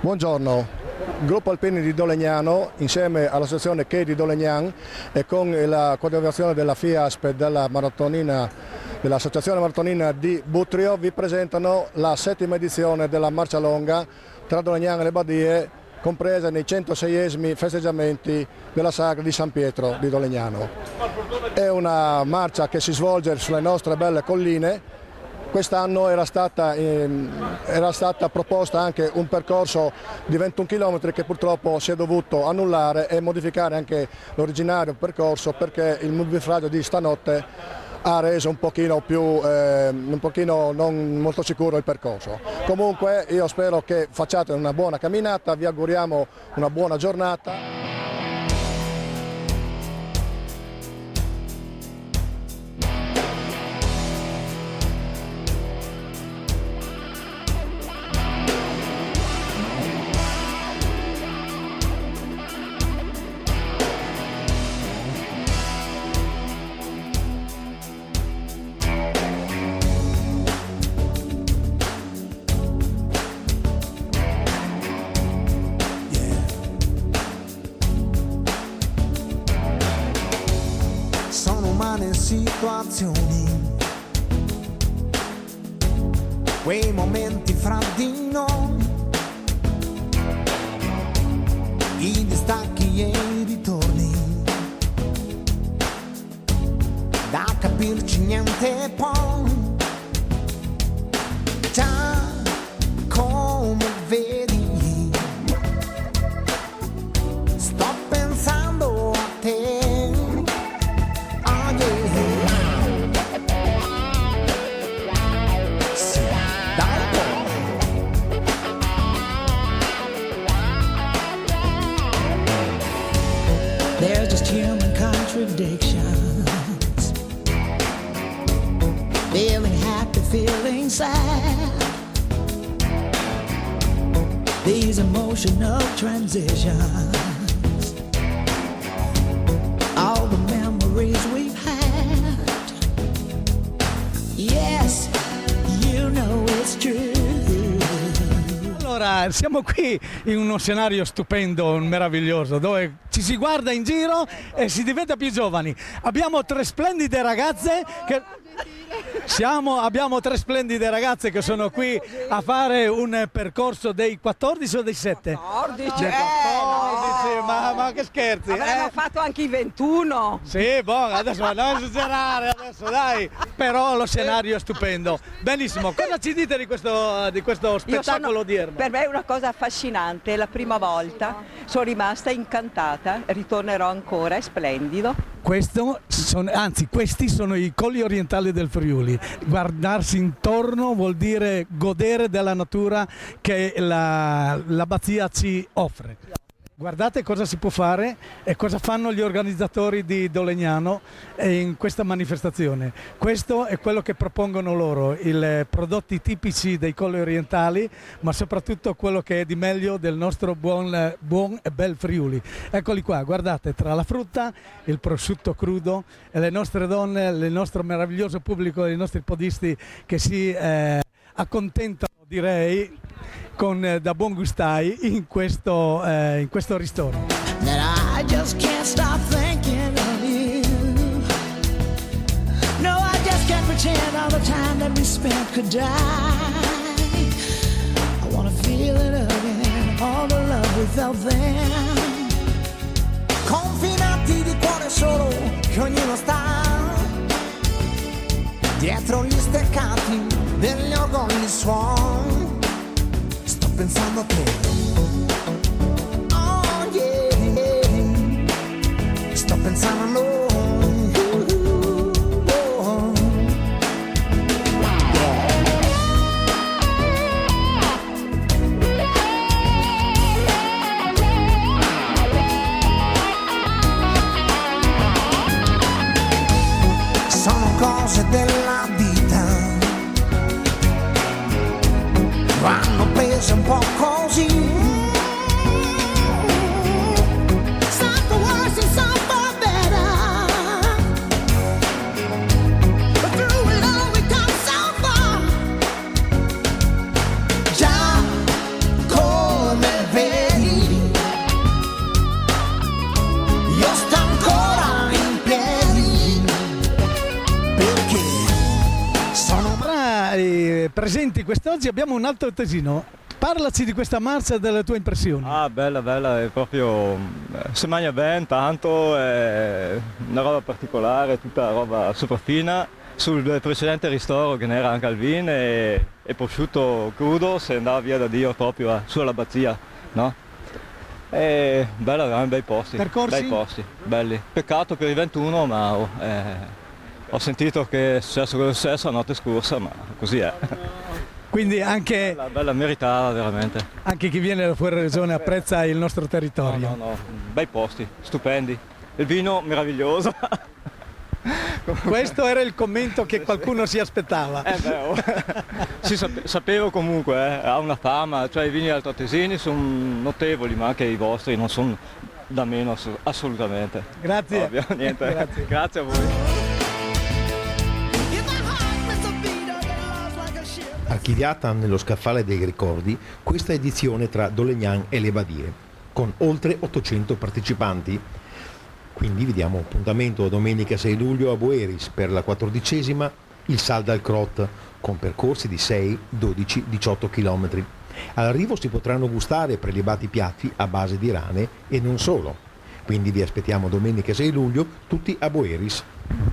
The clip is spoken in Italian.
Buongiorno, Gruppo Alpini di Dolegnano insieme all'associazione Che di Dolegnan e con la coordinazione della FIASP e dell'associazione maratonina di Butrio vi presentano la 7ª edizione della Marcia Longa tra Dolegnan e le Badie, compresa nei 106esimi festeggiamenti della sagra di San Pietro di Dolegnano. È una marcia che si svolge sulle nostre belle colline. Quest'anno era stata proposta anche un percorso di 21 km che purtroppo si è dovuto annullare e modificare anche l'originario percorso perché il nubifragio di stanotte ha reso un pochino non molto sicuro il percorso. Comunque io spero che facciate una buona camminata, vi auguriamo una buona giornata. Sono umane situazioni, quei momenti fra di noi, i distacchi e i ritorni, da capirci niente poi, già come vedi, sto pensando a te. They're just human contradictions. Feeling happy, feeling sad. These emotional transitions. All the memories we've had. Yes, you know it's true. Allora, siamo qui in uno scenario stupendo, meraviglioso, dove ci si guarda in giro e si diventa più giovani. Abbiamo tre splendide ragazze che sono qui a fare un percorso dei 14 o dei 7? 14, 14, ma che scherzi! Avremmo fatto anche i 21. Sì, adesso non esagerare, adesso dai! Però lo scenario è stupendo. Benissimo, cosa ci dite di questo spettacolo odierno? Per me è una cosa affascinante, è la prima volta, sono rimasta incantata, ritornerò ancora, è splendido. Questi sono i colli orientali del Friuli. Guardarsi intorno vuol dire godere della natura che l'abbazia ci offre. Guardate cosa si può fare e cosa fanno gli organizzatori di Dolegnano in questa manifestazione. Questo è quello che propongono loro, i prodotti tipici dei colli orientali, ma soprattutto quello che è di meglio del nostro buon e bel Friuli. Eccoli qua, guardate, tra la frutta, il prosciutto crudo e le nostre donne, il nostro meraviglioso pubblico, i nostri podisti che si accontentano, direi, con da buon gustai in questo ristoro. That I just can't stop thinking of you. No, I just can't pretend all the time that we spent could die. I wanna feel it again, all the love we felt then. Confinati di cuore solo che ognuno sta dietro gli steccati degli orgogli suoni. Sto pensando a te. Oh yeah. Sto pensando a noi. Sono cose della vita, vanno prese un po' così. Some for worse and some for better. But through it all we come so far. Già come presenti quest'oggi, abbiamo un altro tesino. Parlaci di questa marcia e delle tue impressioni. Ah, bella, è proprio, si mangia bene, tanto, è una roba particolare, tutta roba super fina. Sul precedente ristoro che n'era anche al vino e prosciutto crudo si andava via da Dio proprio sull'abbazia, no? E bella, veramente bei posti. Percorsi? Bei posti, belli. Peccato per i 21, ma ho sentito che è successo quello che è successo la notte scorsa, ma così è. Quindi anche, Bella meritata veramente. anche chi viene da fuori regione apprezza il nostro territorio. No, bei posti, stupendi. Il vino meraviglioso. Questo era il commento che qualcuno si aspettava. Sì, sapevo comunque, ha una fama, cioè i vini altoatesini sono notevoli, ma anche i vostri non sono da meno assolutamente. Grazie. Ovvio, niente. Grazie a voi. Archiviata nello scaffale dei ricordi questa edizione tra Dolegnan e le Badie, con oltre 800 partecipanti. Quindi vi diamo appuntamento domenica 6 luglio a Boeris per la 14ª, il Sal dal Crot, con percorsi di 6, 12, 18 km. All'arrivo si potranno gustare prelibati piatti a base di rane e non solo. Quindi vi aspettiamo domenica 6 luglio tutti a Boeris.